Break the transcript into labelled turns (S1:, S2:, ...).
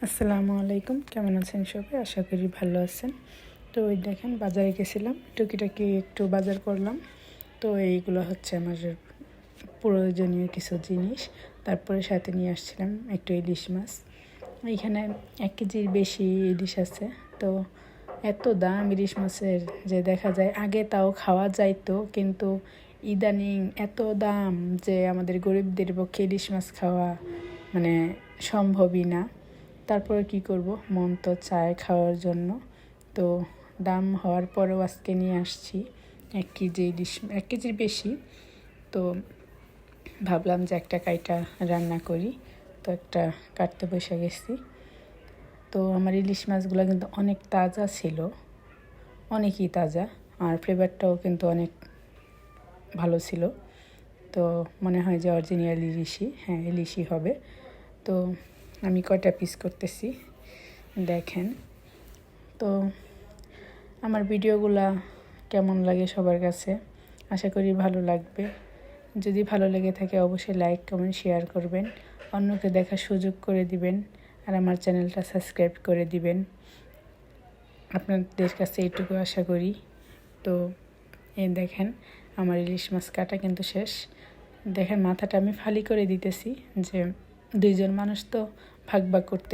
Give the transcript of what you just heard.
S1: আসসালামু আলাইকুম, কেমন আছেন সবাই? আশা করি ভালো আছেন। তো ওই দেখেন, বাজারে গেছিলাম, টুকিটাকি একটু বাজার করলাম। তো এইগুলো হচ্ছে আমার প্রয়োজনীয় কিছু জিনিস। তারপরে সাথে নিয়ে আসছিলাম একটু ইলিশ মাছ। এইখানে 1 কেজির বেশি ইলিশ আছে। তো এত দাম ইলিশ মাছের যে দেখা যায়, আগে তাও খাওয়া যাইতো, কিন্তু ইদানিং এত দাম যে আমাদের গরিবদের পক্ষে ইলিশ মাছ খাওয়া মানে সম্ভবই না। তারপরে কি করব, মন তো চায় খাওয়ার জন্য। তো দাম হওয়ার পরেও আজকে নিয়ে আসছি 1 কেজি ইলিশ, 1 কেজির বেশি। তো ভাবলাম যে একটা কাইটা রান্না করি, তো একটা কাটতে বসে গেছি। তো আমার ইলিশ মাছগুলো কিন্তু অনেক তাজা ছিল, অনেকই তাজা, আর ফ্লেভারটাও কিন্তু অনেক ভালো ছিল। তো মনে হয় যে অরিজিনাল ইলিশই, হ্যাঁ ইলিশই হবে। তো আমি কয়টা পিস করতেছি দেখেন। তো আমার ভিডিওগুলা কেমন লাগে সবার কাছে, আশা করি ভালো লাগবে। যদি ভালো লেগে থাকে অবশ্যই লাইক কমেন্ট শেয়ার করবেন, অন্যকে দেখার সুযোগ করে দিবেন, আর আমার চ্যানেলটা সাবস্ক্রাইব করে দিবেন। আপনাদের কাছে এইটুকু আশা করি। তো এই দেখেন, আমার ইলিশ মাছ কাটা কিন্তু শেষ। দেখেন মাথাটা আমি ফালি করে দিতেছি, যে 2জন মানুষ তো ভাগ ভাগ করতে